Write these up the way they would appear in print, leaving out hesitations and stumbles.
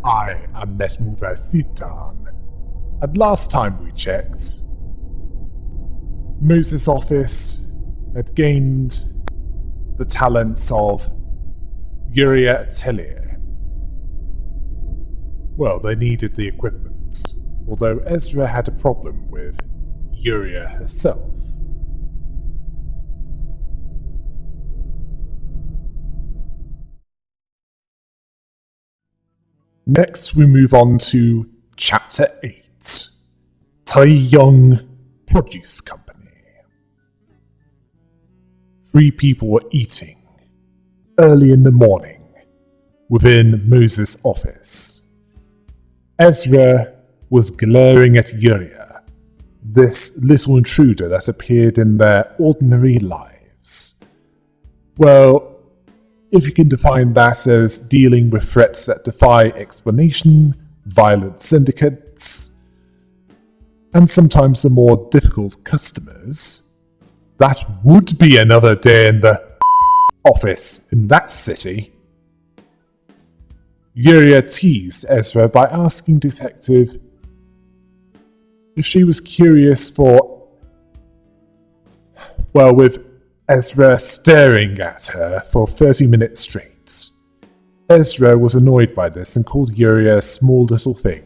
I am NetMoverSitan, and last time we checked, Moses' office had gained the talents of Atelier. Well, they needed the equipment, although Ezra had a problem with Yuria herself. Next, we move on to Chapter 8, Tae-young Produce Company. 3 people were eating early in the morning within Moses' office. Ezra was glaring at Yuria, this little intruder that appeared in their ordinary lives. Well, if you can define that as dealing with threats that defy explanation, violent syndicates, and sometimes the more difficult customers, that would be another day in the office in that city. Yuria teased Ezra by asking Detective if she was curious with Ezra staring at her for 30 minutes straight. Ezra was annoyed by this and called Yuria a small little thing.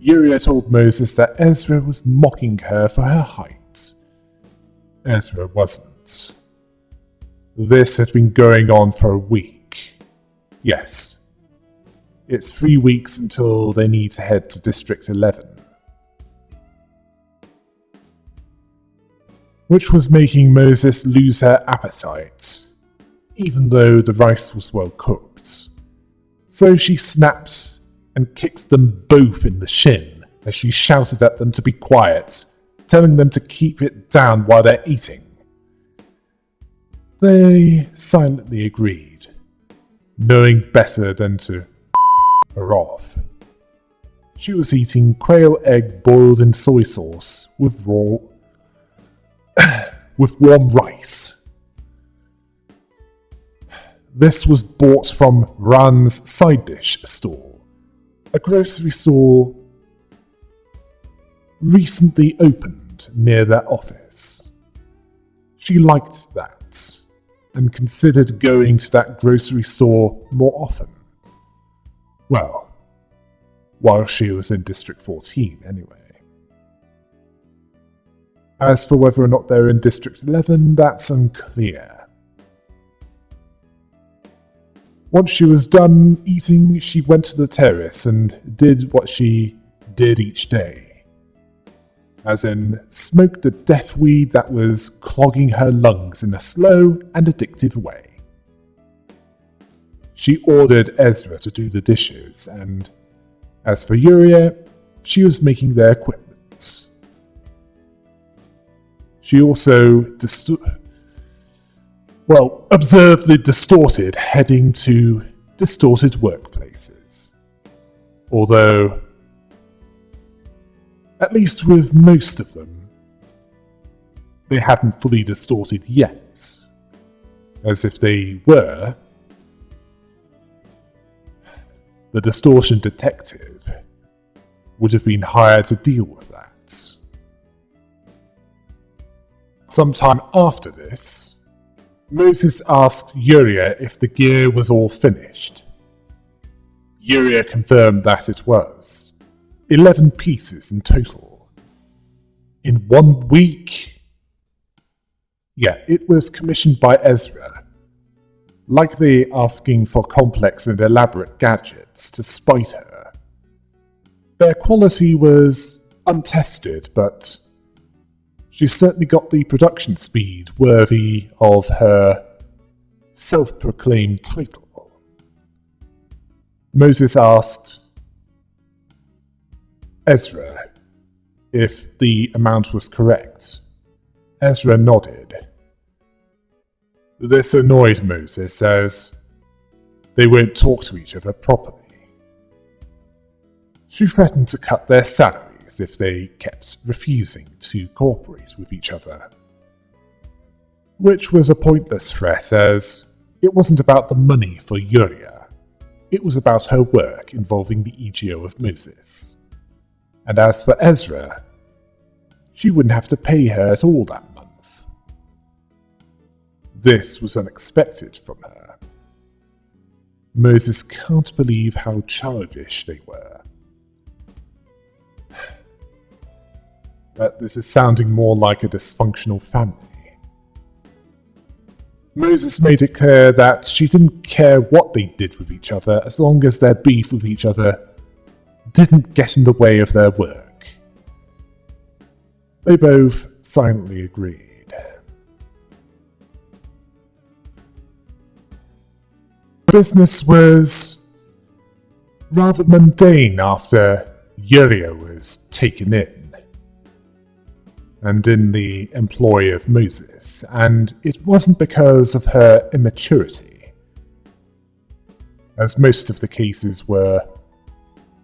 Yuria told Moses that Ezra was mocking her for her height. Ezra wasn't. This had been going on for a week. Yes, it's 3 weeks until they need to head to District 11. Which was making Moses lose her appetite, even though the rice was well cooked. So she snapped and kicked them both in the shin as she shouted at them to be quiet, telling them to keep it down while they're eating. They silently agreed, knowing better than to her off. She was eating quail egg boiled in soy sauce with warm rice. This was bought from Ran's side dish store, a grocery store recently opened near their office. She liked that and considered going to that grocery store more often. Well, while she was in District 14 anyway. As for whether or not they're in District 11, that's unclear. Once she was done eating, she went to the terrace and did what she did each day. As in, smoked the death weed that was clogging her lungs in a slow and addictive way. She ordered Ezra to do the dishes, and as for Yuria, she was making their equipment. She also observed the distorted heading to distorted workplaces. Although, at least with most of them, they hadn't fully distorted yet. As if they were, the distortion detective would have been hired to deal with that. Sometime after this, Moses asked Yuria if the gear was all finished. Yuria confirmed that it was. 11 pieces in total. In 1 week? Yeah, it was commissioned by Ezra, likely asking for complex and elaborate gadgets to spite her. Their quality was untested, but she certainly got the production speed worthy of her self-proclaimed title. Moses asked Ezra if the amount was correct. Ezra nodded. This annoyed Moses as they won't talk to each other properly. She threatened to cut their salaries if they kept refusing to cooperate with each other. Which was a pointless threat as it wasn't about the money for Yuria. it was about her work involving the EGO of Moses. And as for Ezra, she wouldn't have to pay her at all that month. This was unexpected from her. Moses can't believe how childish they were. But this is sounding more like a dysfunctional family. Moses made it clear that she didn't care what they did with each other as long as their beef with each other didn't get in the way of their work. They both silently agreed. Business was rather mundane after Yuria was taken in and in the employ of Moses, and it wasn't because of her immaturity, as most of the cases were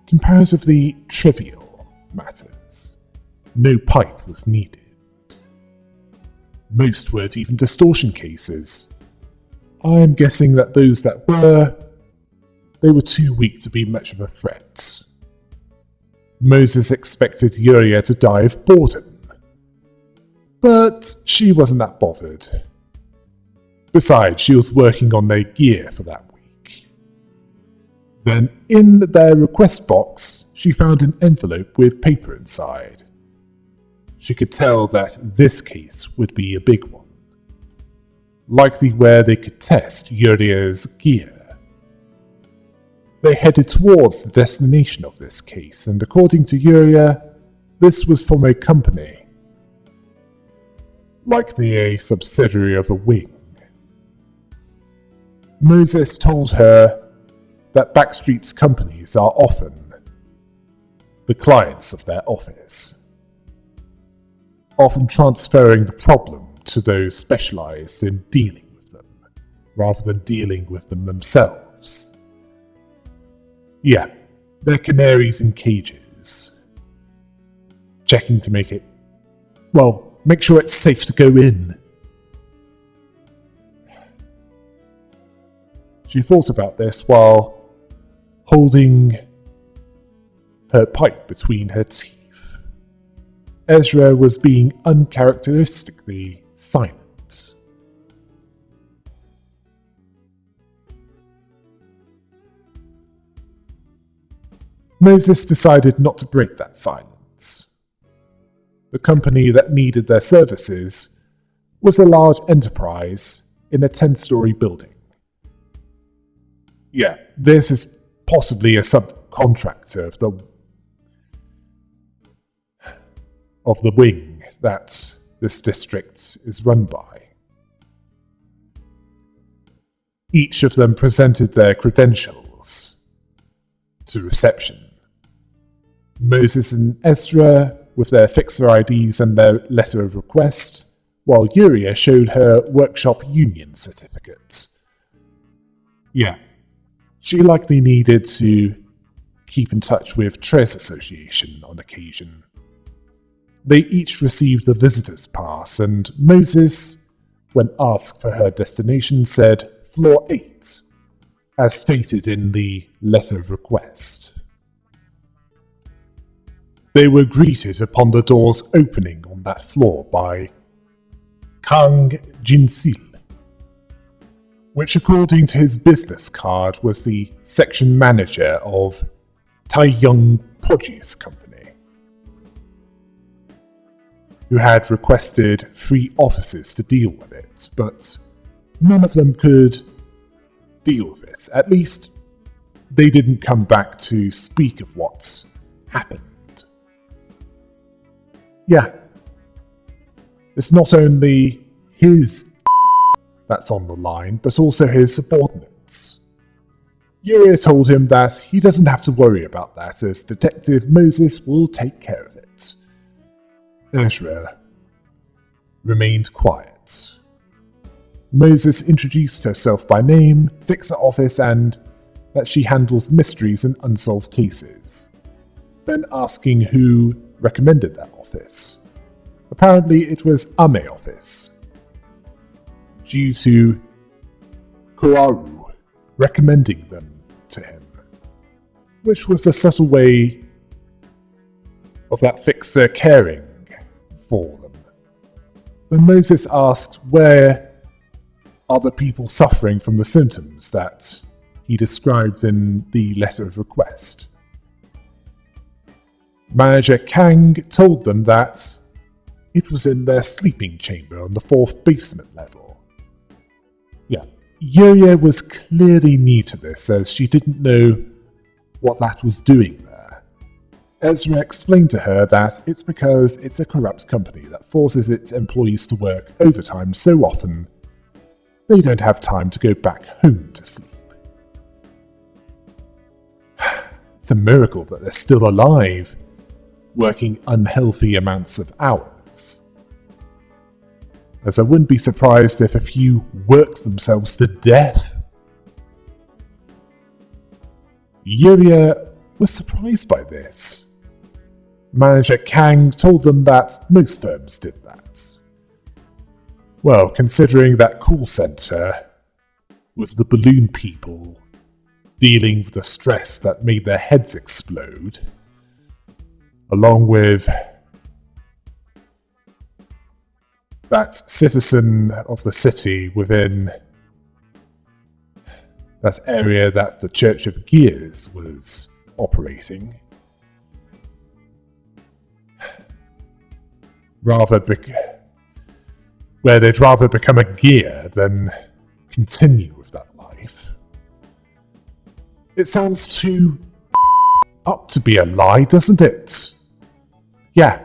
comparatively trivial matters. No pipe was needed. Most weren't even distortion cases. I'm guessing that those that were, they were too weak to be much of a threat. Moses expected Yuria to die of boredom, but she wasn't that bothered. Besides, she was working on their gear for that week. Then, in their request box, she found an envelope with paper inside. She could tell that this case would be a big one, likely where they could test Yuria's gear. They headed towards the destination of this case, and according to Yuria, this was from a company, likely a subsidiary of a wing. Moses told her that Backstreet's companies are often the clients of their office, often transferring the problem to those specialized in dealing with them, rather than dealing with them themselves. Yeah, they're canaries in cages, checking to make sure it's safe to go in. She thought about this while holding her pipe between her teeth. Ezra was being uncharacteristically silent. Moses decided not to break that silence. The company that needed their services was a large enterprise in a 10-story building. Yeah, this is possibly a subcontractor of the wing that this district is run by. Each of them presented their credentials to reception. Moses and Ezra with their fixer IDs and their letter of request, while Yuria showed her workshop union certificates. Yeah, she likely needed to keep in touch with Tres Association on occasion. They each received the visitor's pass, and Moses, when asked for her destination, said Floor 8, as stated in the letter of request. They were greeted upon the doors opening on that floor by Kang Jinsil, which according to his business card was the section manager of Tae-young Produce Company, who had requested 3 officers to deal with it, but none of them could deal with it. At least, they didn't come back to speak of what's happened. Yeah, it's not only his that's on the line, but also his subordinates. Yuria told him that he doesn't have to worry about that, as Detective Moses will take care of it. Ezra remained quiet. Moses introduced herself by name, fixer office, and that she handles mysteries and unsolved cases, then asking who recommended that office. Apparently it was Ame office, due to Koaru recommending them to him, which was a subtle way of that fixer caring for them. When Moses asked where are the people suffering from the symptoms that he described in the letter of request, Manager Kang told them that it was in their sleeping chamber on the 4th basement level. Yeah, Yuria was clearly new to this, as she didn't know what that was doing there. Ezra explained to her that it's because it's a corrupt company that forces its employees to work overtime so often they don't have time to go back home to sleep. It's a miracle that they're still alive, working unhealthy amounts of hours. As I wouldn't be surprised if a few worked themselves to death. Yuria was surprised by this. Manager Kang told them that most firms did that. Well, considering that call center, with the balloon people dealing with the stress that made their heads explode, along with that citizen of the city within that area that the Church of Gears was operating, where they'd rather become a gear than continue with that life. It sounds too up to be a lie, doesn't it? Yeah,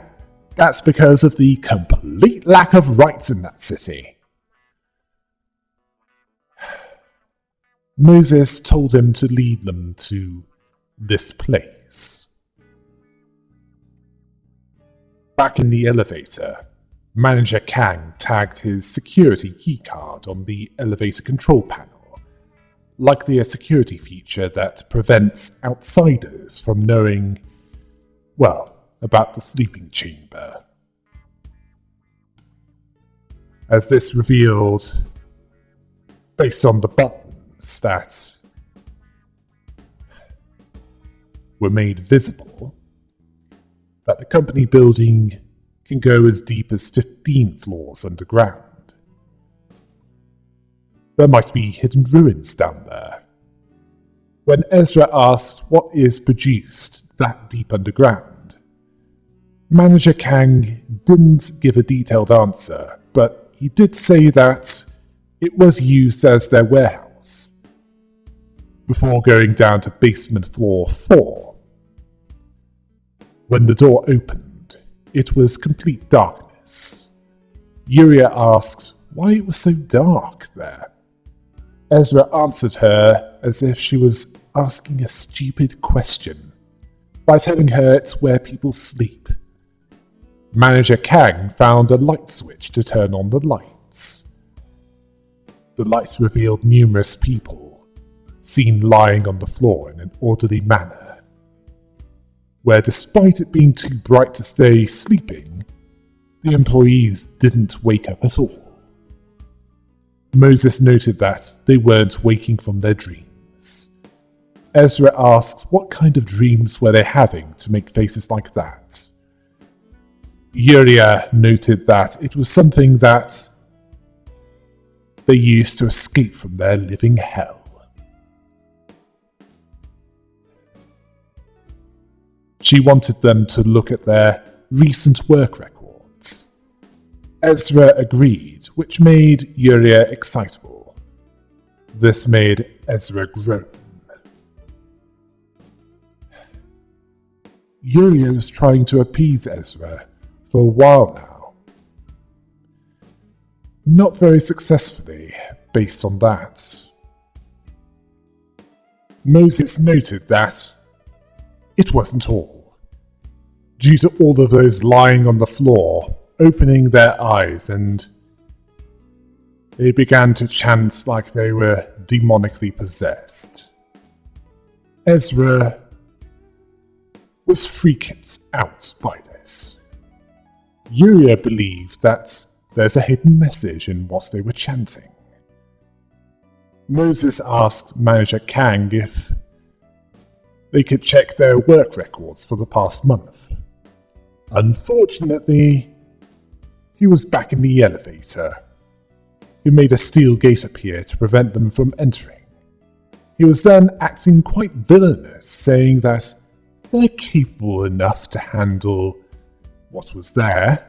that's because of the complete lack of rights in that city. Moses told him to lead them to this place. Back in the elevator, Manager Kang tagged his security keycard on the elevator control panel, likely a security feature that prevents outsiders from knowing, well, about the sleeping chamber. As this revealed, based on the buttons that were made visible, that the company building can go as deep as 15 floors underground. There might be hidden ruins down there. When Ezra asked what is produced that deep underground, Manager Kang didn't give a detailed answer, but he did say that it was used as their warehouse, before going down to basement floor 4. When the door opened, it was complete darkness. Yuria asked why it was so dark there. Ezra answered her as if she was asking a stupid question, by telling her it's where people sleep. Manager Kang found a light switch to turn on the lights. The lights revealed numerous people, seen lying on the floor in an orderly manner, where despite it being too bright to stay sleeping, the employees didn't wake up at all. Moses noted that they weren't waking from their dreams. Ezra asked what kind of dreams were they having to make faces like that. Yuria noted that it was something that they used to escape from their living hell. She wanted them to look at their recent work records. Ezra agreed, which made Yuria excitable. This made Ezra groan. Yuria was trying to appease Ezra for a while now. Not very successfully, based on that. Moses noted that it wasn't all. Due to all of those lying on the floor, opening their eyes, and they began to chant like they were demonically possessed. Ezra was freaked out by this. Yuria believed that there's a hidden message in what they were chanting. Moses asked Manager Kang if They could check their work records for the past month. Unfortunately, he was back in the elevator. He made a steel gate appear to prevent them from entering. He was then acting quite villainous, saying that they're capable enough to handle what was there.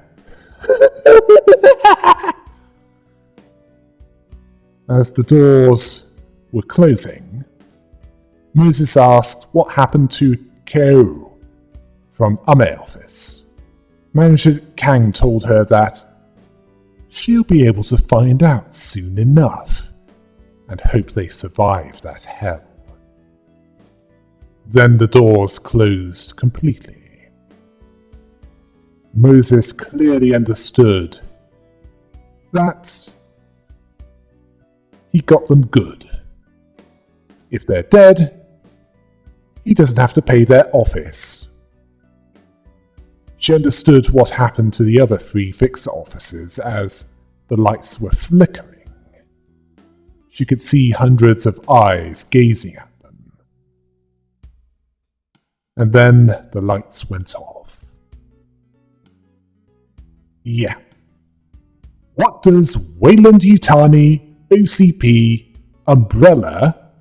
As the doors were closing, Moses asked what happened to Keo from Ame office. Manager Kang told her that she'll be able to find out soon enough and hope they survive that hell. Then the doors closed completely. Moses clearly understood that he got them good. If they're dead, he doesn't have to pay their office. She understood what happened to the other 3 fixer officers as the lights were flickering. She could see hundreds of eyes gazing at them. And then the lights went off. Yeah. What does Wayland Yutani, OCP, Umbrella,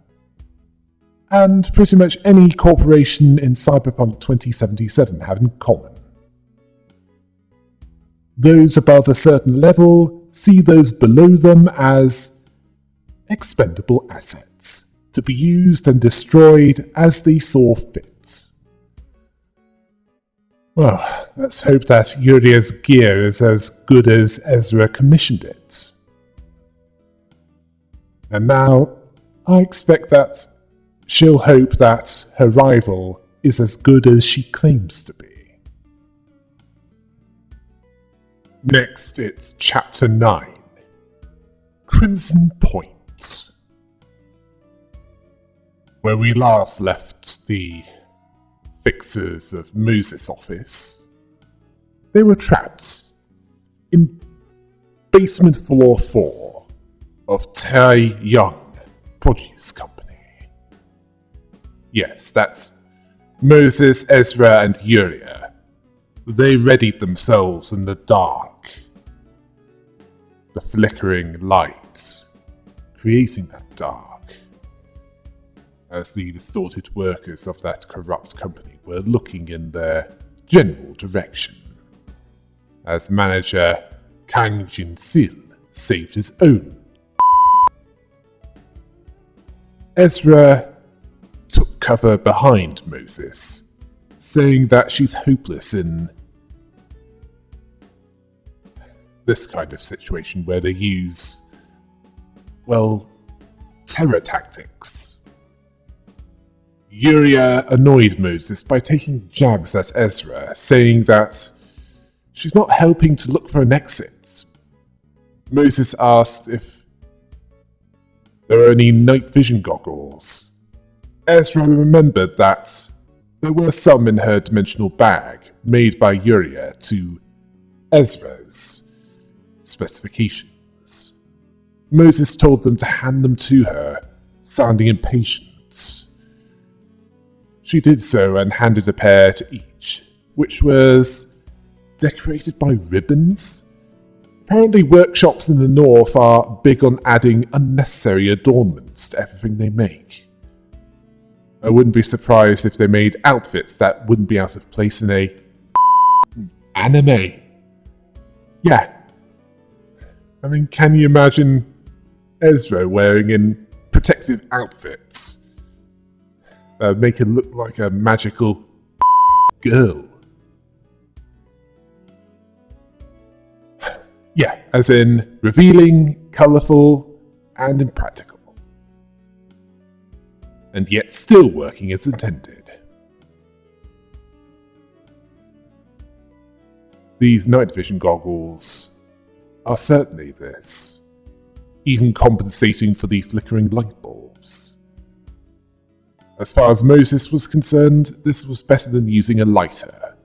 and pretty much any corporation in Cyberpunk 2077 have in common? Those above a certain level see those below them as expendable assets, to be used and destroyed as they saw fit. Well, let's hope that Yuria's gear is as good as Ezra commissioned it. And now, I expect that she'll hope that her rival is as good as she claims to be. Next, it's Chapter 9, Crimson Point. Where we last left the fixers of Moses' office, they were trapped in basement floor 4 of Tae-young Produce Company. Yes, that's Moses, Ezra, and Uriah. They readied themselves in the dark. The flickering lights creating that dark, as the distorted workers of that corrupt company were looking in their general direction, as manager Kang Jin-sil saved his own. Ezra took cover behind Moses, saying that she's hopeless in this kind of situation where they use, well, terror tactics. Uriah annoyed Moses by taking jabs at Ezra, saying that she's not helping to look for an exit. Moses asked if there were any night vision goggles. Ezra remembered that there were some in her dimensional bag, made by Uriah to Ezra's specifications. Moses told them to hand them to her, sounding impatient. She did so and handed a pair to each, which was decorated by ribbons. Apparently workshops in the north are big on adding unnecessary adornments to everything they make. I wouldn't be surprised if they made outfits that wouldn't be out of place in a anime. Yeah. I mean, can you imagine Ezra wearing in protective outfits that make her look like a magical girl? Yeah, as in revealing, colourful, and impractical. And yet still working as intended. These night vision goggles are certainly this, even compensating for the flickering light bulbs. As far as Moses was concerned, this was better than using a lighter,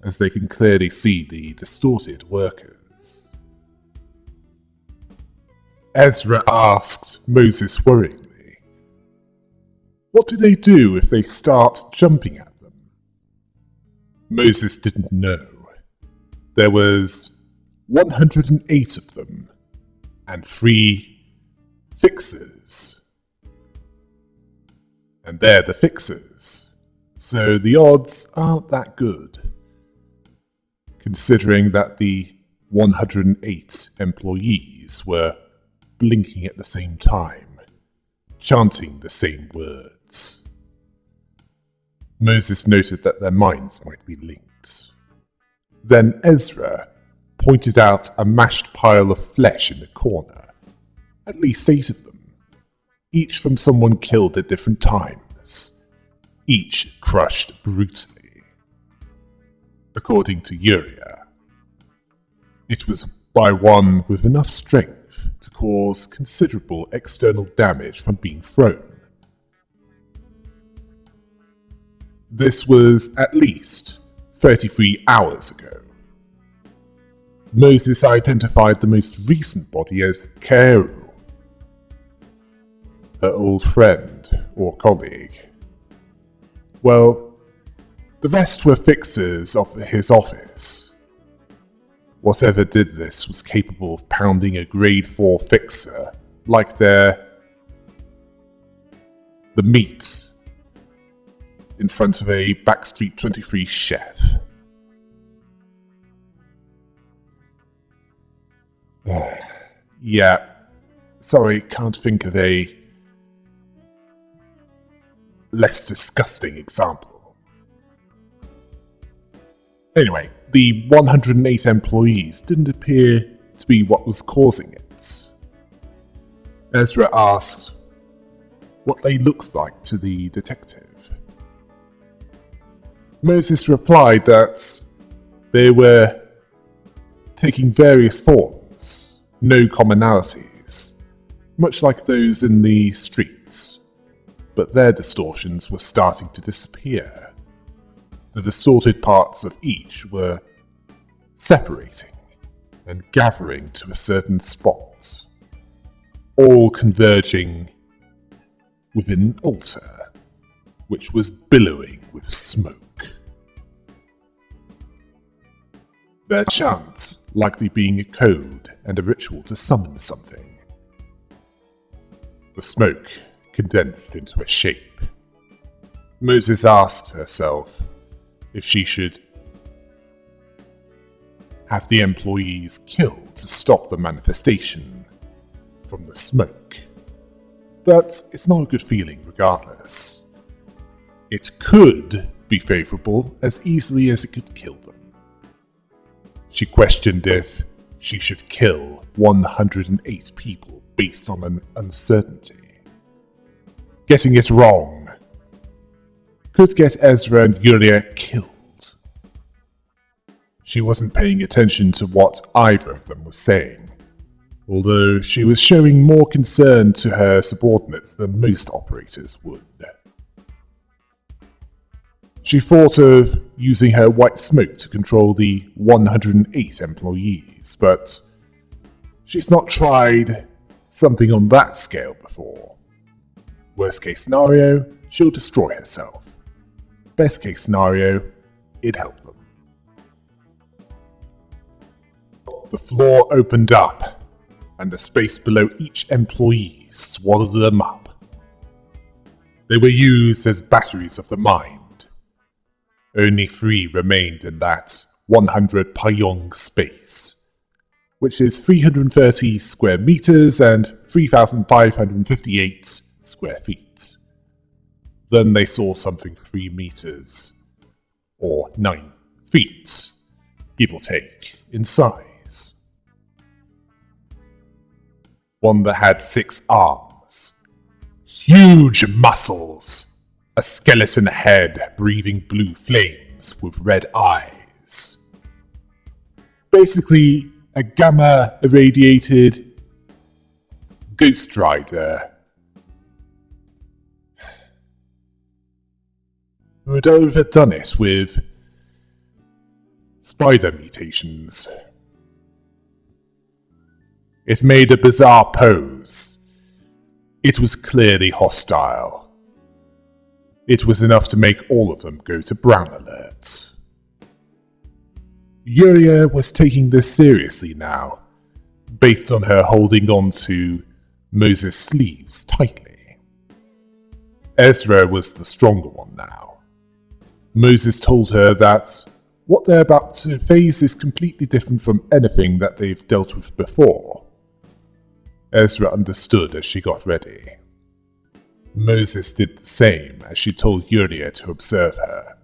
as they can clearly see the distorted workers. Ezra asked Moses worryingly, What do they do if they start jumping at them? Moses didn't know. There was 108 of them, and 3 fixers. And they're the fixers, so the odds aren't that good, considering that the 108 employees were blinking at the same time, chanting the same words. Moses noted that their minds might be linked. Then Ezra pointed out a mashed pile of flesh in the corner, at least 8 of them, each from someone killed at different times, each crushed brutally. According to Uriah, it was by one with enough strength to cause considerable external damage from being thrown. This was at least 33 hours ago. Moses identified the most recent body as Kaeru, her old friend or colleague. Well, the rest were fixers of his office. Whatever did this was capable of pounding a grade 4 fixer like the meat in front of a Backstreet 23 chef. Yeah, sorry, can't think of a less disgusting example. Anyway, the 108 employees didn't appear to be what was causing it. Ezra asked what they looked like to the detective. Moses replied that they were taking various forms, no commonalities, much like those in the streets, but their distortions were starting to disappear. The distorted parts of each were separating and gathering to a certain spot, all converging within an altar, which was billowing with smoke. Their chants likely being a code and a ritual to summon something. The smoke condensed into a shape. Moses asked herself if she should have the employees killed to stop the manifestation from the smoke. But it's not a good feeling regardless. It could be favourable as easily as it could kill them. She questioned if she should kill 108 people based on an uncertainty. Getting it wrong could get Ezra and Uriah killed. She wasn't paying attention to what either of them was saying, although she was showing more concern to her subordinates than most operators would. She thought of using her white smoke to control the 108 employees, but she's not tried something on that scale before. Worst case scenario, she'll destroy herself. Best case scenario, it'd help them. The floor opened up, and the space below each employee swallowed them up. They were used as batteries of the mind. Only 3 remained in that 100 Tae-young space, which is 330 square meters and 3,558 square feet. Then they saw something 3 meters, or 9 feet, give or take, in size. One that had 6 arms, huge muscles, a skeleton head breathing blue flames with red eyes. Basically, a gamma-irradiated Ghost Rider who had overdone it with spider mutations. It made a bizarre pose. It was clearly hostile. It was enough to make all of them go to brown alerts. Yuria was taking this seriously now, based on her holding on to Moses' sleeves tightly. Ezra was the stronger one now. Moses told her that what they're about to face is completely different from anything that they've dealt with before. Ezra understood as she got ready. Moses did the same as she told Yuria to observe her.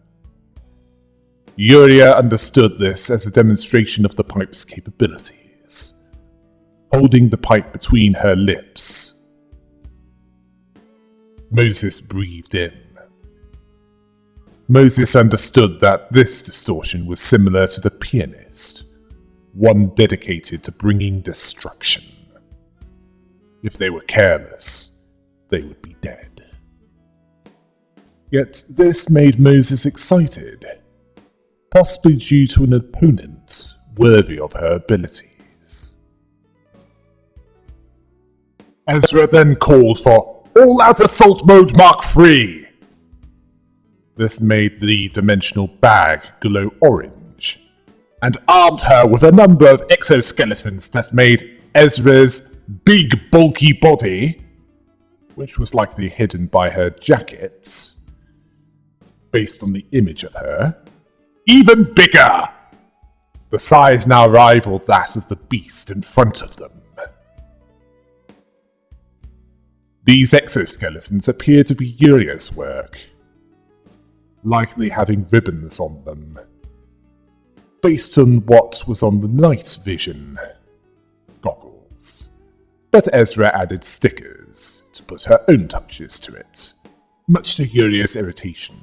Yuria understood this as a demonstration of the pipe's capabilities, holding the pipe between her lips. Moses breathed in. Moses understood that this distortion was similar to the pianist, one dedicated to bringing destruction. If they were careless, they would be dead. Yet this made Moses excited, possibly due to an opponent worthy of her abilities. Ezra then called for All-Out Assault Mode Mark III. This made the dimensional bag glow orange, and armed her with a number of exoskeletons that made Ezra's big bulky body, which was likely hidden by her jackets, based on the image of her, even bigger. The size now rivaled that of the beast in front of them. These exoskeletons appear to be Yuria's work, likely having ribbons on them, based on what was on the night vision goggles. But Ezra added stickers to put her own touches to it, much to Yuria's irritation.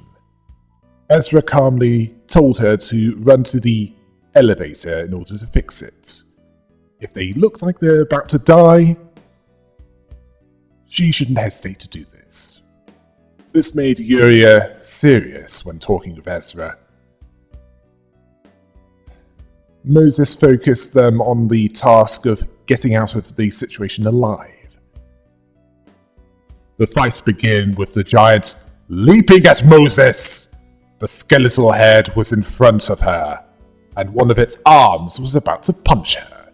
Ezra calmly told her to run to the elevator in order to fix it. If they look like they're about to die, she shouldn't hesitate to do this. This made Yuria serious when talking with Ezra. Moses focused them on the task of getting out of the situation alive. The fight began with the giant leaping at Moses. The skeletal head was in front of her, and one of its arms was about to punch her.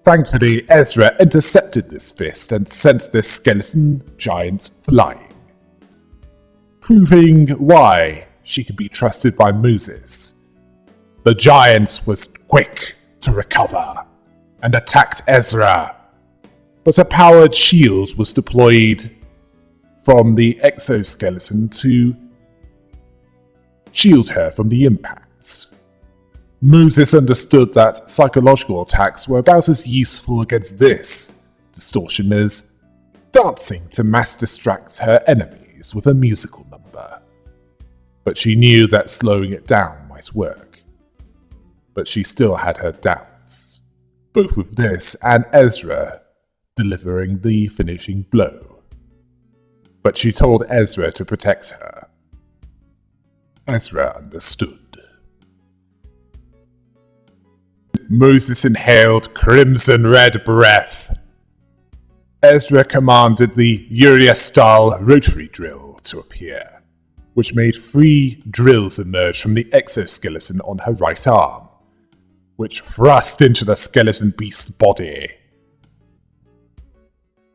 Thankfully, Ezra intercepted this fist and sent this skeleton giant flying, proving why she could be trusted by Moses. The giant was quick to recover and attacked Ezra, but a powered shield was deployed from the exoskeleton to shield her from the impacts. Moses understood that psychological attacks were about as useful against this distortion as dancing to mass distract her enemies with a musical number. But she knew that slowing it down might work. But she still had her doubts, both with this and Ezra delivering the finishing blow. But she told Ezra to protect her. Ezra understood. Moses inhaled crimson red breath. Ezra commanded the Yuria-style rotary drill to appear, which made 3 drills emerge from the exoskeleton on her right arm, which thrust into the skeleton beast's body.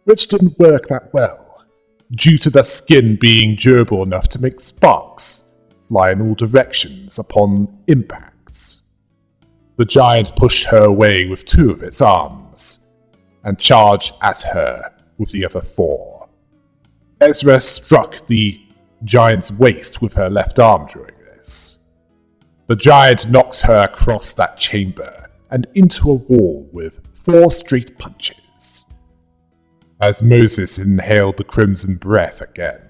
Which didn't work that well, due to the skin being durable enough to make sparks fly in all directions upon impacts. The giant pushed her away with 2 of its arms, and charged at her with the other 4. Ezra struck the giant's waist with her left arm during this. The giant knocked her across that chamber and into a wall with 4 straight punches, as Moses inhaled the crimson breath again.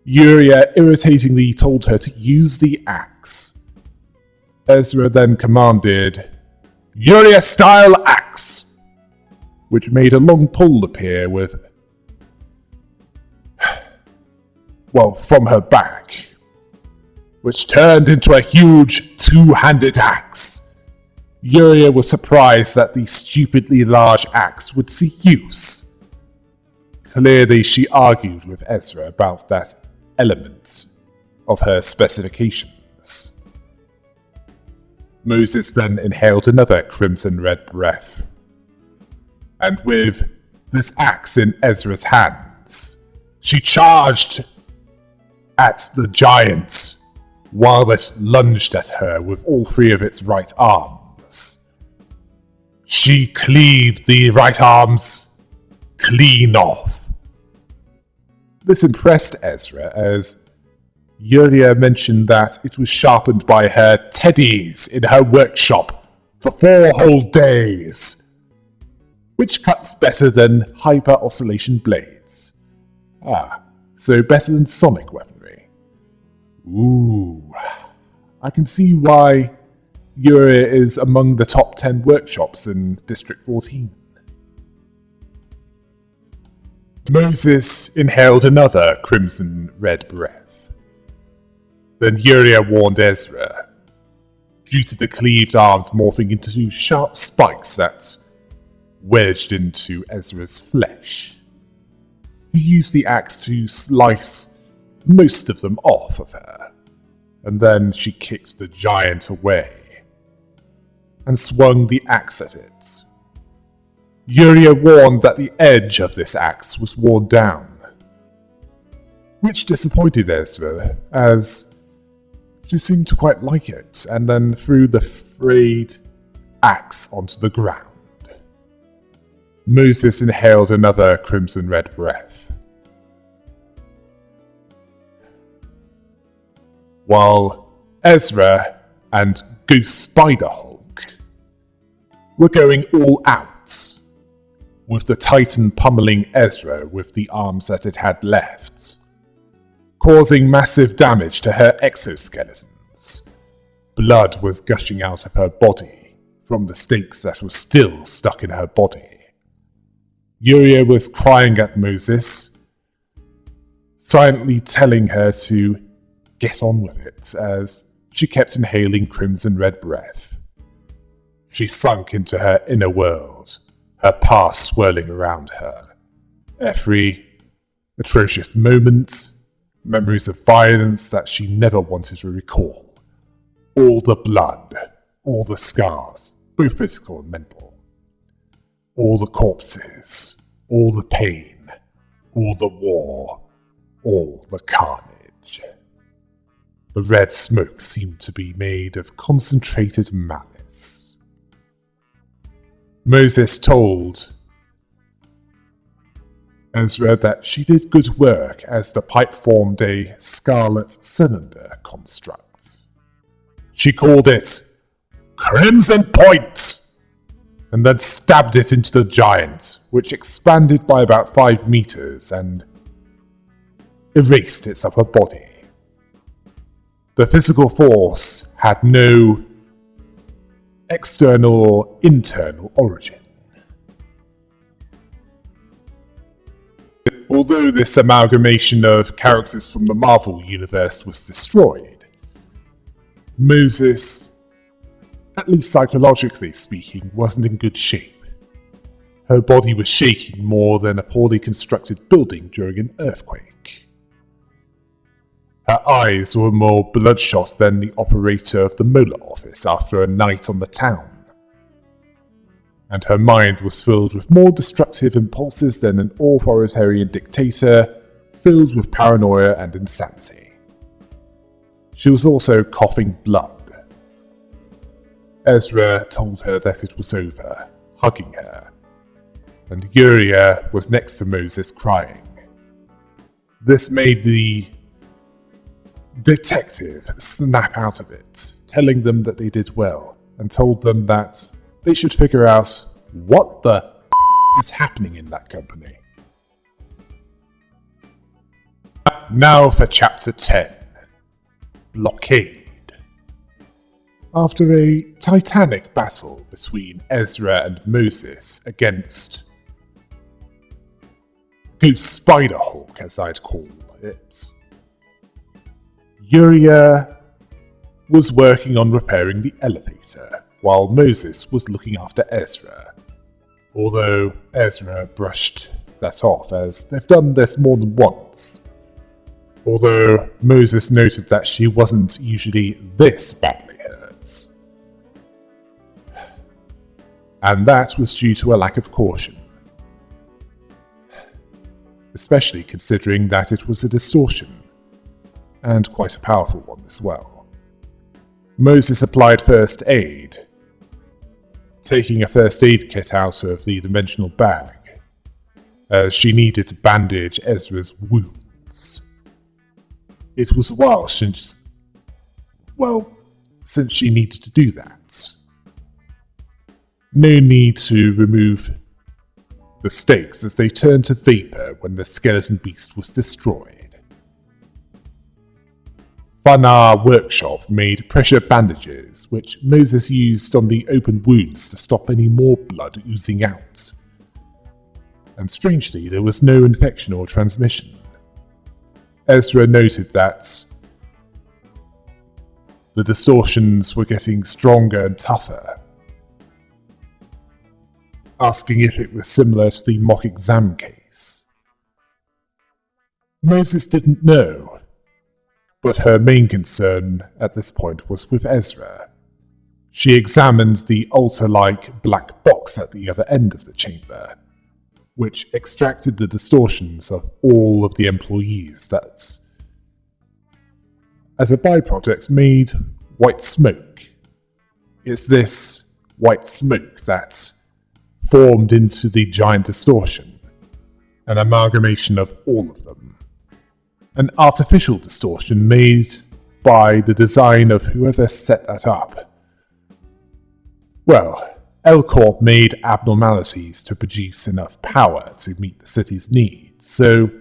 Yuria irritatingly told her to use the axe. Ezra then commanded, Yuria-style axe, which made a long pole appear from her back, which turned into a huge 2-handed axe. Yuria was surprised that the stupidly large axe would see use. Clearly she argued with Ezra about that element of her specifications. Moses then inhaled another crimson-red breath, and with this axe in Ezra's hands, she charged at the giant while it lunged at her with all three of its right arms. She cleaved the right arms clean off. This impressed Ezra, as Yuria mentioned that it was sharpened by her teddies in her workshop for 4 whole days, which cuts better than hyper-oscillation blades. So better than sonic weaponry. Ooh, I can see why Yuria is among the top 10 workshops in District 14. Moses inhaled another crimson-red breath. Then Yuria warned Ezra, due to the cleaved arms morphing into sharp spikes that wedged into Ezra's flesh. He used the axe to slice most of them off of her, and then she kicked the giant away and swung the axe at it. Yuria warned that the edge of this axe was worn down, which disappointed Ezra, as she seemed to quite like it, and then threw the frayed axe onto the ground. Moses inhaled another crimson-red breath, while Ezra and Ghost Spiderhulk were going all out, with the Titan pummeling Ezra with the arms that it had left, causing massive damage to her exoskeletons. Blood was gushing out of her body from the stakes that were still stuck in her body. Yuria was crying at Moses, silently telling her to get on with it, as she kept inhaling crimson-red breath. She sunk into her inner world, her past swirling around her. Every atrocious moment, memories of violence that she never wanted to recall. All the blood, all the scars, both physical and mental. All the corpses, all the pain, all the war, all the carnage. The red smoke seemed to be made of concentrated malice. Moses told Ezra that she did good work, as the pipe formed a scarlet cylinder construct. She called it Crimson Point, and then stabbed it into the giant, which expanded by about 5 meters and erased its upper body. The physical force had no external or internal origin. Although this amalgamation of characters from the Marvel universe was destroyed, Moses, at least psychologically speaking, wasn't in good shape. Her body was shaking more than a poorly constructed building during an earthquake. Her eyes were more bloodshot than the operator of the Mola office after a night on the town. And her mind was filled with more destructive impulses than an authoritarian dictator, filled with paranoia and insanity. She was also coughing blood. Ezra told her that it was over, hugging her, and Yuria was next to Moses crying. This made the detective snap out of it, telling them that they did well, and told them that they should figure out what the is happening in that company. Now for Chapter 10, Blockade. After a titanic battle between Ezra and Moses against Ghost Spiderhulk, as I'd call it, Yuria was working on repairing the elevator, while Moses was looking after Ezra. Although Ezra brushed that off, as they've done this more than once. although Moses noted that she wasn't usually this badly hurt. And that was due to a lack of caution, especially considering that it was a distortion, and quite a powerful one as well. Moses applied first aid, taking a first aid kit out of the dimensional bag, as she needed to bandage Ezra's wounds. It was a while since she needed to do that. No need to remove the stakes as they turned to vapor when the skeleton beast was destroyed. Fanar Workshop made pressure bandages, which Moses used on the open wounds to stop any more blood oozing out. And strangely, there was no infection or transmission. Ezra noted that the distortions were getting stronger and tougher, asking if it was similar to the mock exam case. Moses didn't know, but her main concern at this point was with Ezra. She examined the altar-like black box at the other end of the chamber, which extracted the distortions of all of the employees that, as a byproduct, made white smoke. It's this white smoke that formed into the giant distortion, an amalgamation of all of them. An artificial distortion made by the design of whoever set that up. Well, L-Corp made abnormalities to produce enough power to meet the city's needs, so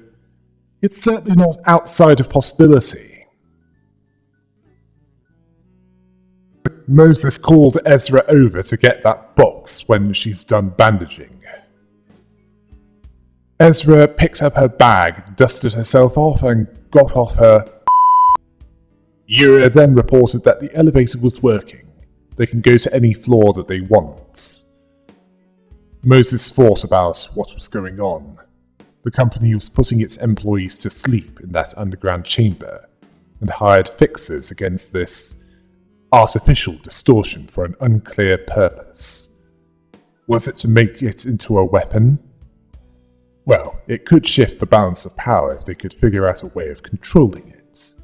it's certainly not outside of possibility. Moses called Ezra over to get that box when she's done bandaging. Ezra picked up her bag, dusted herself off, and got off her. Yuria then reported that the elevator was working. They can go to any floor that they want. Moses thought about what was going on. The company was putting its employees to sleep in that underground chamber, and hired fixers against this artificial distortion for an unclear purpose. Was it to make it into a weapon? Well, it could shift the balance of power if they could figure out a way of controlling it.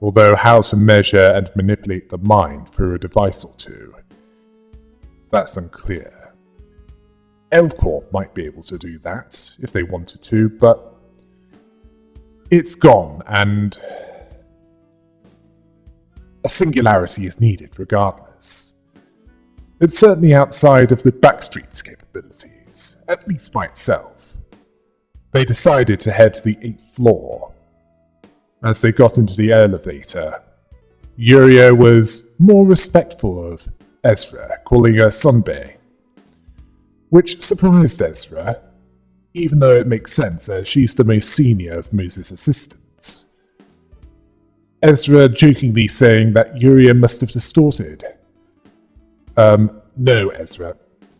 Although how to measure and manipulate the mind through a device or two, that's unclear. L-Corp might be able to do that if they wanted to, but it's gone, and a singularity is needed regardless. It's certainly outside of the Backstreet's capabilities, at least by itself. They decided to head to the 8th floor. As they got into the elevator, Yuria was more respectful of Ezra, calling her Sunbae, which surprised Ezra, even though it makes sense as she's the most senior of Moses' assistants. Ezra jokingly saying that Yuria must have distorted. No, Ezra.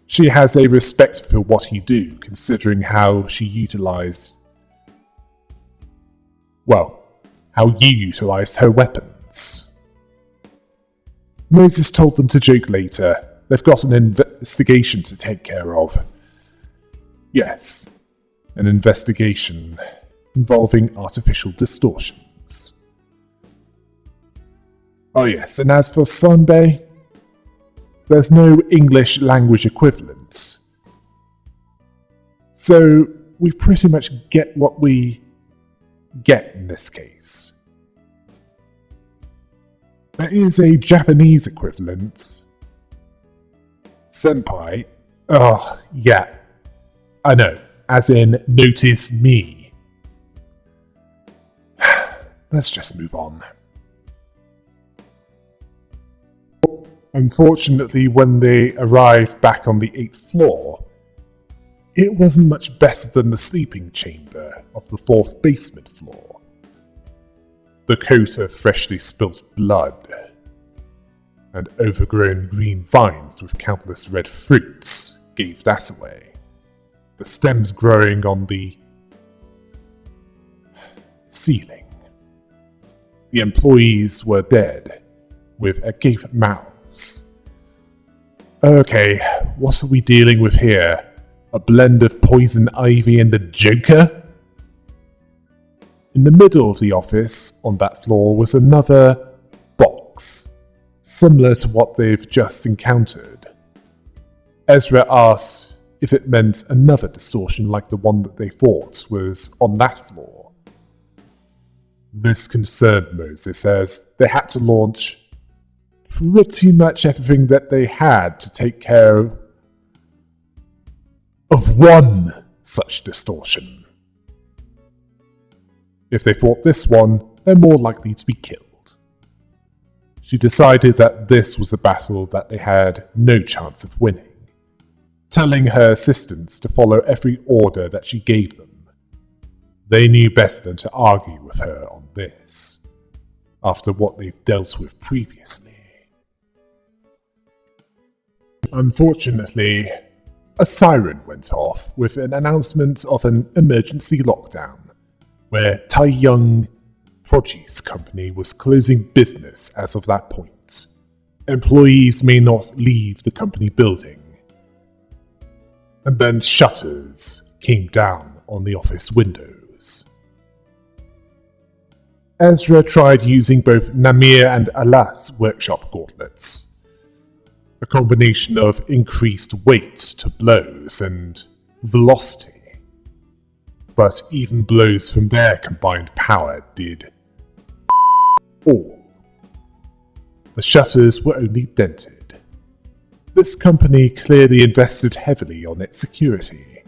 She has a respect for what you do, considering how she utilized... how you utilized her weapons. Moses told them to joke later. They've got an investigation to take care of. Yes, an investigation involving artificial distortions. Oh yes, and as for Sunbae, there's no English language equivalent. So we pretty much get what we get in this case. There is a Japanese equivalent. Senpai. Oh, yeah. I know. As in, notice me. Let's just move on. Unfortunately, when they arrived back on the 8th floor, it wasn't much better than the sleeping chamber of the 4th basement floor. The coat of freshly spilt blood, and overgrown green vines with countless red fruits gave that away. The stems growing on the ceiling. the employees were dead, with agape mouths. Okay, what are we dealing with here? A blend of Poison Ivy and the Joker? In the middle of the office, on that floor, was another box, similar to what they've just encountered. Ezra asked if it meant another distortion like the one that they thought was on that floor. This concerned Moses, as they had to launch pretty much everything that they had to take care of one such distortion. If they fought this one, they're more likely to be killed. She decided that this was a battle that they had no chance of winning, telling her assistants to follow every order that she gave them. They knew better than to argue with her on this, after what they've dealt with previously. Unfortunately, a siren went off with an announcement of an emergency lockdown, where Tae-young produce company was closing business as of that point. Employees may not leave the company building. And then shutters came down on the office windows. Ezra tried using both Namir and Alas workshop gauntlets, a combination of increased weight to blows and velocity. But even blows from their combined power did all. The shutters were only dented. This company clearly invested heavily on its security.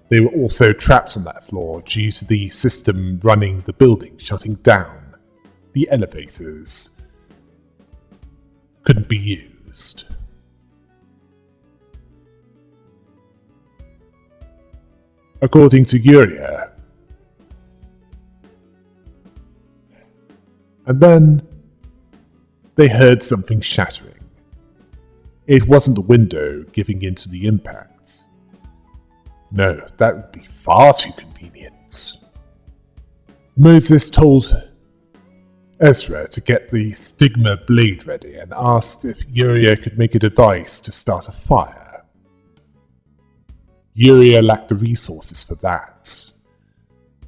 They were also trapped on that floor due to the system running the building shutting down. The elevators couldn't be used. According to Uriah. And then they heard something shattering. It wasn't the window giving in to the impacts. No, that would be far too convenient. Moses told Ezra to get the stigma blade ready and asked if Uriah could make a device to start a fire. Uriah lacked the resources for that,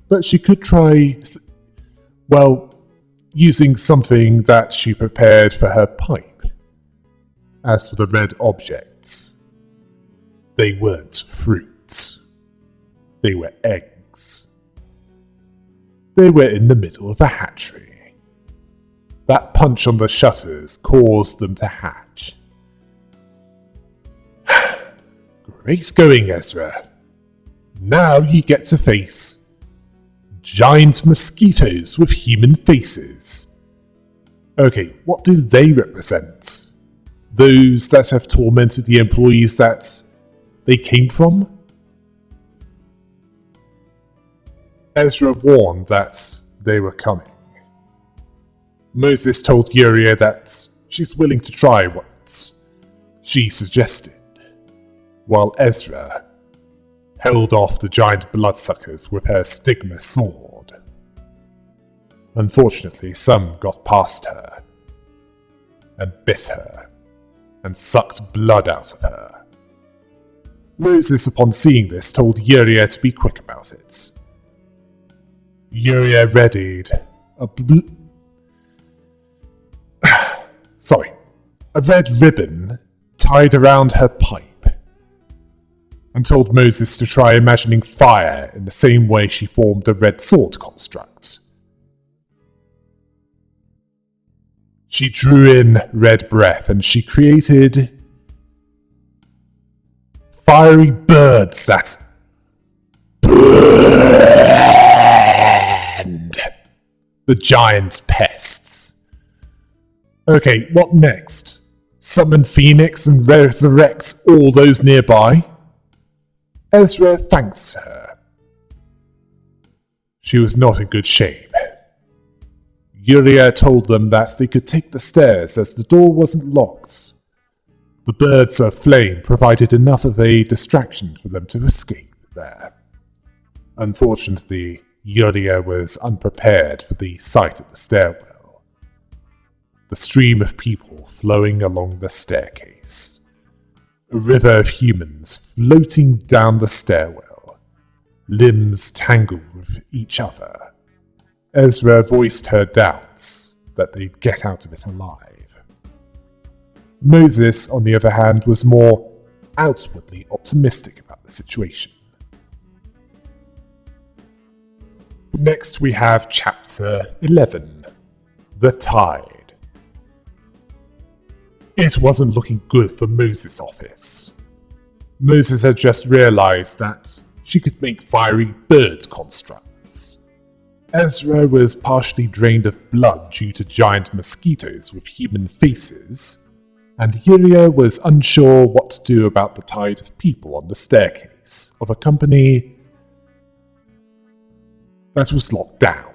but she could try, using something that she prepared for her pipe. As for the red objects, they weren't fruits. They were eggs. They were in the middle of a hatchery. That punch on the shutters caused them to hatch. Great going, Ezra. Now you get to face giant mosquitoes with human faces. Okay, what do they represent? Those that have tormented the employees that they came from? Ezra warned that they were coming. Moses told Uriah that she's willing to try what she suggested, while Ezra held off the giant bloodsuckers with her stigma sword. Unfortunately, some got past her, and bit her, and sucked blood out of her. Moses, upon seeing this, told Uriah to be quick about it. Uriah readied a red ribbon tied around her pipe, and told Moses to try imagining fire in the same way she formed a red sword construct. She drew in red breath and she created fiery birds that burned the giant pests. Okay, what next? Summon Phoenix and resurrect all those nearby? Ezra thanks her. She was not in good shape. Uriah told them that they could take the stairs as the door wasn't locked. The birds of flame provided enough of a distraction for them to escape there. Unfortunately, Yuria was unprepared for the sight of the stairwell. The stream of people flowing along the staircase. A river of humans floating down the stairwell. Limbs tangled with each other. Ezra voiced her doubts that they'd get out of it alive. Moses, on the other hand, was more outwardly optimistic about the situation. Next we have Chapter 11, The Tide. It wasn't looking good for Moses' office. Moses had just realized that she could make fiery bird constructs. Ezra was partially drained of blood due to giant mosquitoes with human faces, and Yuria was unsure what to do about the tide of people on the staircase of a company that was locked down.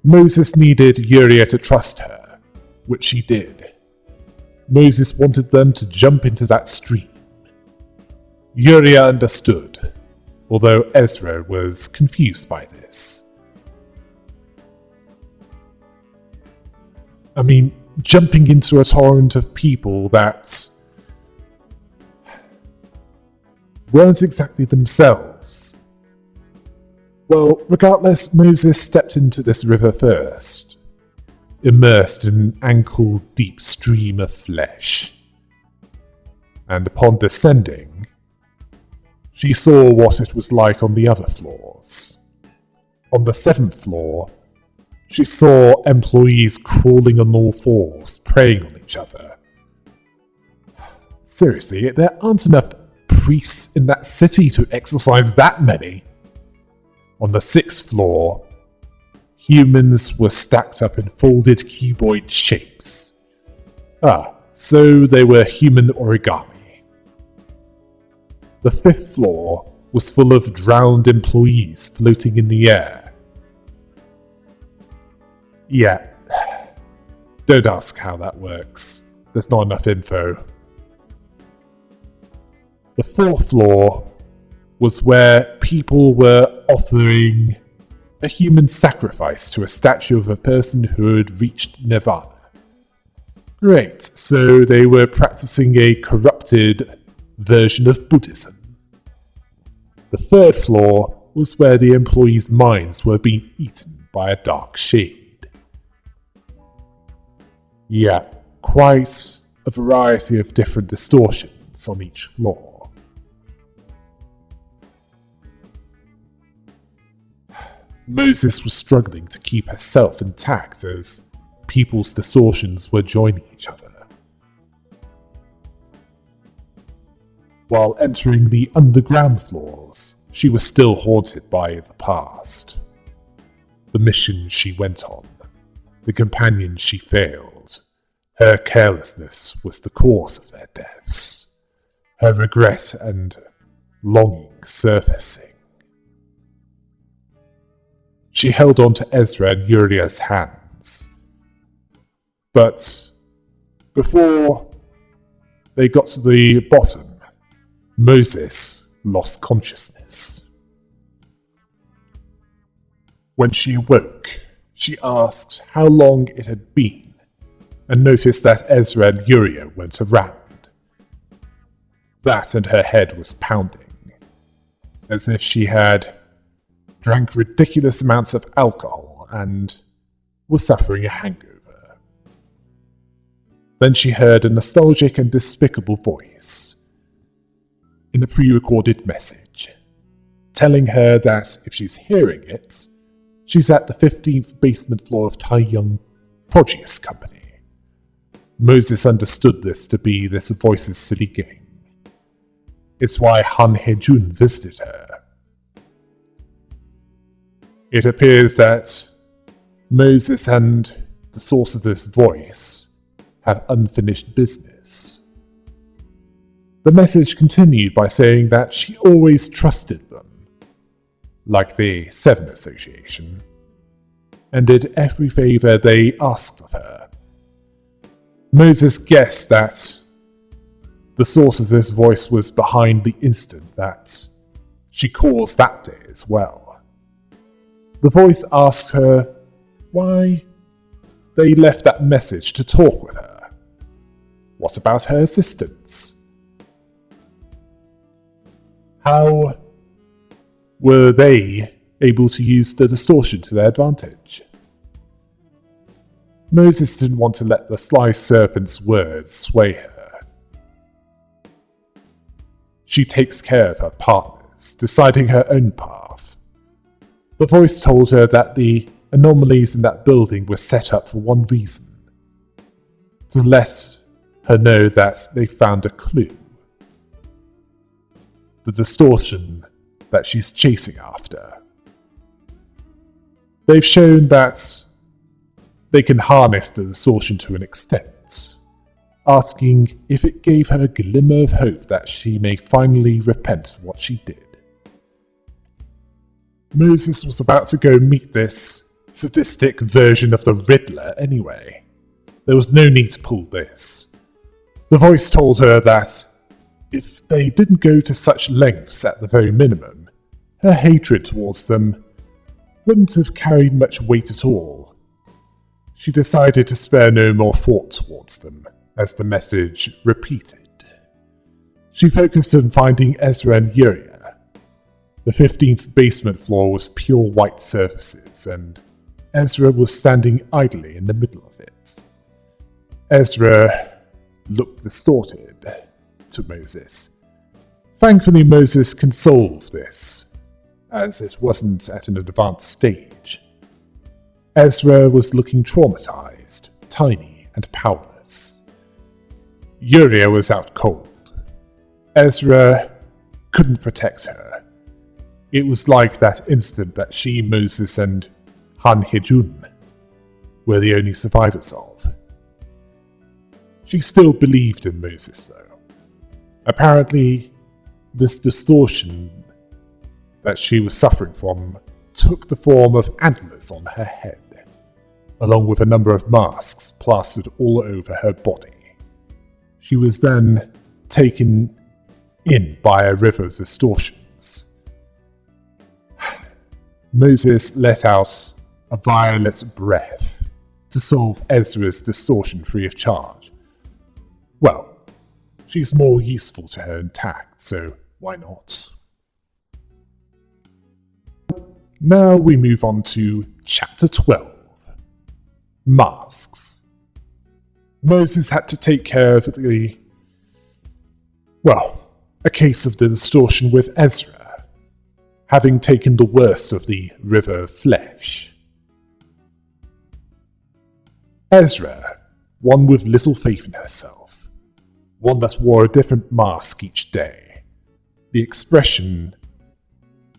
Moses needed Yuria to trust her, which she did. Moses wanted them to jump into that stream. Yuria understood, although Ezra was confused by this. I mean, jumping into a torrent of people that weren't exactly themselves. Well, regardless, Moses stepped into this river first, immersed in an ankle-deep stream of flesh. And upon descending, she saw what it was like on the other floors. On the 7th floor, she saw employees crawling on all fours, preying on each other. Seriously, there aren't enough priests in that city to exorcise that many. On the 6th floor, humans were stacked up in folded cuboid shapes. So they were human origami. The 5th floor was full of drowned employees floating in the air. Yeah, don't ask how that works. There's not enough info. The 4th floor was where people were offering a human sacrifice to a statue of a person who had reached nirvana. Great, so they were practicing a corrupted version of Buddhism. The 3rd floor was where the employees' minds were being eaten by a dark shade. Yeah, quite a variety of different distortions on each floor. Moses was struggling to keep herself intact as people's distortions were joining each other. While entering the underground floors, she was still haunted by the past. The missions she went on, the companions she failed, her carelessness was the cause of their deaths, her regret and longing surfacing. She held on to Ezra and Yuria's hands. But before they got to the bottom, Moses lost consciousness. When she awoke, she asked how long it had been, and noticed that Ezra and Yuria weren't around. That and her head was pounding, as if she had drank ridiculous amounts of alcohol and was suffering a hangover. Then she heard a nostalgic and despicable voice in a pre-recorded message, telling her that if she's hearing it, she's at the 15th basement floor of Tae-young Produce Company. Moses understood this to be this voice's silly game. It's why Han Hye-jun visited her. It appears that Moses and the source of this voice have unfinished business. The message continued by saying that she always trusted them, like the Seven Association, and did every favor they asked of her. Moses guessed that the source of this voice was behind the incident that she caused that day as well. The voice asks her why they left that message to talk with her. What about her assistants? How were they able to use the distortion to their advantage? Moses didn't want to let the sly serpent's words sway her. She takes care of her partners, deciding her own path. The voice told her that the anomalies in that building were set up for one reason: to let her know that they found a clue. The distortion that she's chasing after. They've shown that they can harness the distortion to an extent, asking if it gave her a glimmer of hope that she may finally repent for what she did. Moses was about to go meet this sadistic version of the Riddler anyway. There was no need to pull this. The voice told her that if they didn't go to such lengths at the very minimum, her hatred towards them wouldn't have carried much weight at all. She decided to spare no more thought towards them, as the message repeated. She focused on finding Ezra and Uriah. The 15th basement floor was pure white surfaces, and Ezra was standing idly in the middle of it. Ezra looked distorted to Moses. Thankfully, Moses can solve this, as it wasn't at an advanced stage. Ezra was looking traumatized, tiny, and powerless. Uriah was out cold. Ezra couldn't protect her. It was like that instant that she, Moses, and Han Hye-jun were the only survivors of. She still believed in Moses, though. Apparently, this distortion that she was suffering from took the form of antlers on her head, along with a number of masks plastered all over her body. She was then taken in by a river of distortions. Moses let out a violet breath to solve Ezra's distortion free of charge. Well, she's more useful to her intact, so why not? Now we move on to Chapter 12. Masks. Moses had to take care of a case of the distortion with Ezra, having taken the worst of the river of flesh. Ezra, one with little faith in herself, one that wore a different mask each day. The expression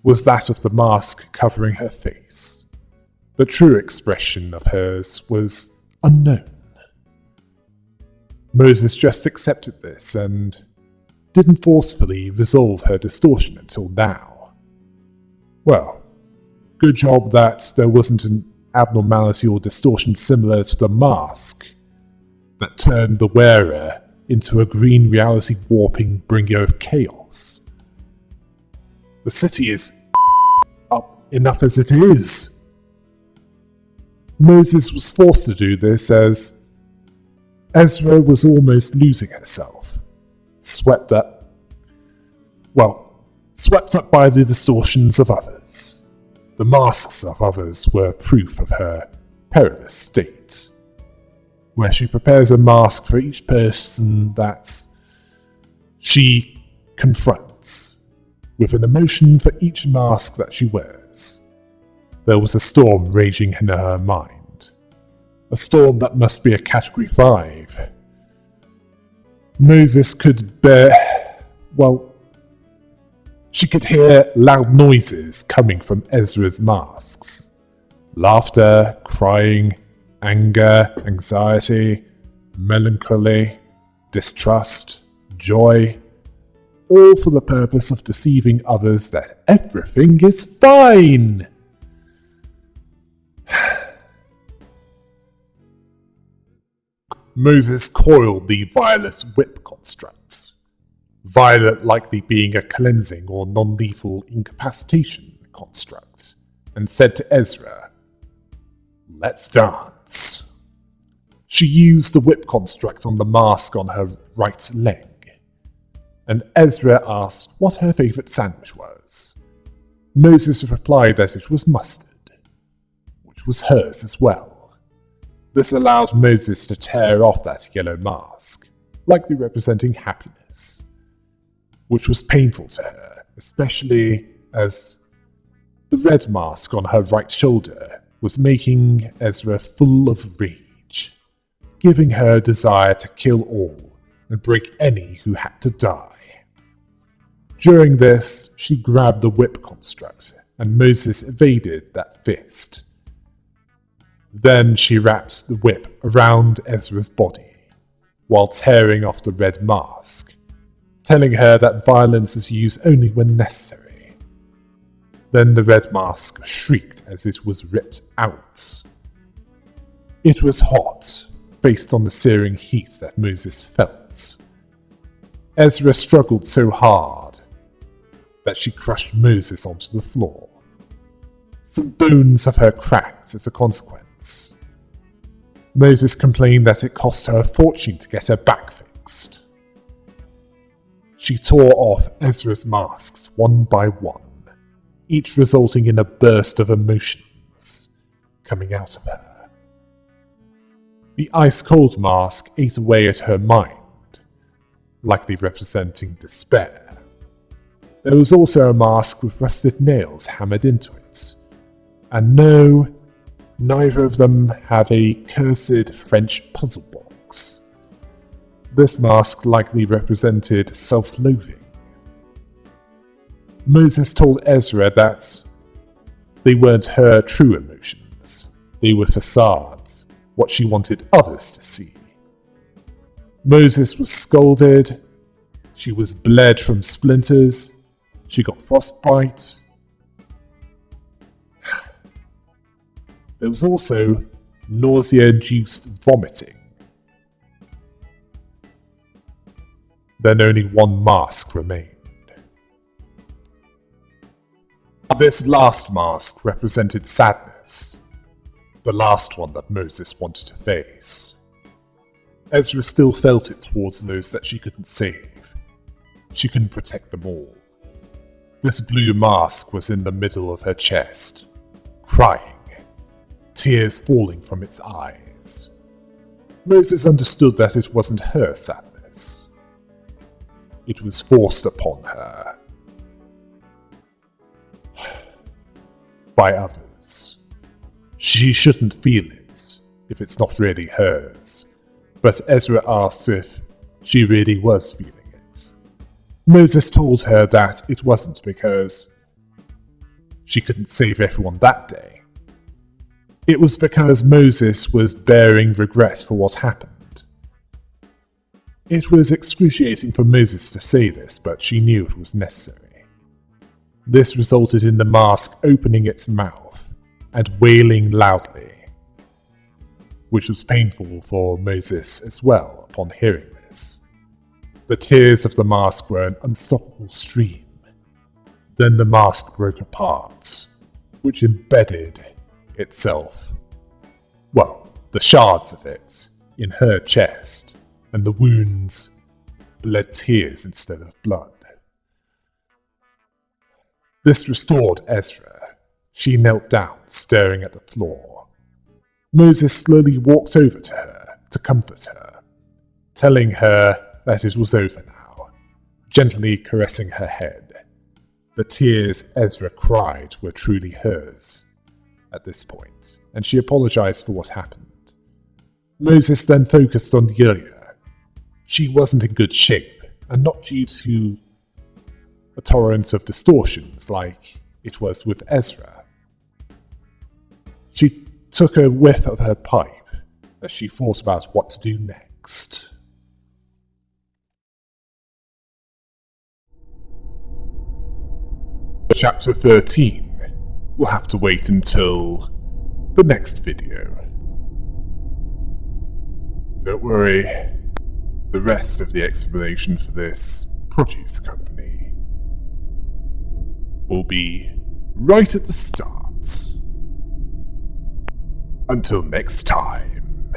was that of the mask covering her face. The true expression of hers was unknown. Moses just accepted this and didn't forcefully resolve her distortion until now. Well, good job that there wasn't an abnormality or distortion similar to the mask that turned the wearer into a green reality warping bringer of chaos. The city is up enough as it is. Moses was forced to do this as Ezra was almost losing herself, swept up by the distortions of others. The masks of others were proof of her perilous state, where she prepares a mask for each person that she confronts, with an emotion for each mask that she wears. There was a storm raging in her mind. A storm that must be a Category 5. Moses could she could hear loud noises coming from Ezra's masks. Laughter, crying, anger, anxiety, melancholy, distrust, joy, all for the purpose of deceiving others that everything is fine. Moses coiled the violet whip constructs. Violet likely being a cleansing or non-lethal incapacitation construct, and said to Ezra, "Let's dance." She used the whip construct on the mask on her right leg, and Ezra asked what her favourite sandwich was. Moses replied that it was mustard, which was hers as well. This allowed Moses to tear off that yellow mask, likely representing happiness, which was painful to her, especially as the red mask on her right shoulder was making Ezra full of rage, giving her a desire to kill all and break any who had to die. During this, she grabbed the whip construct, and Moses evaded that fist. Then she wrapped the whip around Ezra's body, while tearing off the red mask, telling her that violence is used only when necessary. Then the red mask shrieked as it was ripped out. It was hot, based on the searing heat that Moses felt. Ezra struggled so hard that she crushed Moses onto the floor. Some bones of her cracked as a consequence. Moses complained that it cost her a fortune to get her back fixed. She tore off Ezra's masks one by one, each resulting in a burst of emotions coming out of her. The ice-cold mask ate away at her mind, likely representing despair. There was also a mask with rusted nails hammered into it, and no, neither of them had a cursed French puzzle box. This mask likely represented self-loathing. Moses told Ezra that they weren't her true emotions, they were facades, what she wanted others to see. Moses was scolded, she was bled from splinters, she got frostbite. There was also nausea-induced vomiting. Then only one mask remained. This last mask represented sadness, the last one that Moses wanted to face. Ezra still felt it towards those that she couldn't save. She couldn't protect them all. This blue mask was in the middle of her chest, crying, tears falling from its eyes. Moses understood that it wasn't her sadness. It was forced upon her by others. She shouldn't feel it if it's not really hers, but Ezra asked if she really was feeling it. Moses told her that it wasn't because she couldn't save everyone that day. It was because Moses was bearing regret for what happened. It was excruciating for Moses to say this, but she knew it was necessary. This resulted in the mask opening its mouth and wailing loudly, which was painful for Moses as well upon hearing this. The tears of the mask were an unstoppable stream. Then the mask broke apart, which embedded itself, well, the shards of it, in her chest, and the wounds bled tears instead of blood. This restored Ezra. She knelt down, staring at the floor. Moses slowly walked over to her to comfort her, telling her that it was over now, gently caressing her head. The tears Ezra cried were truly hers at this point, and she apologized for what happened. Moses then focused on Yulia. She wasn't in good shape, and not due to a torrent of distortions like it was with Ezra. She took a whiff of her pipe as she thought about what to do next. Chapter 13 will have to wait until the next video. Don't worry, the rest of the explanation for this produce company will be right at the start. Until next time.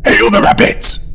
Hail the rabbit!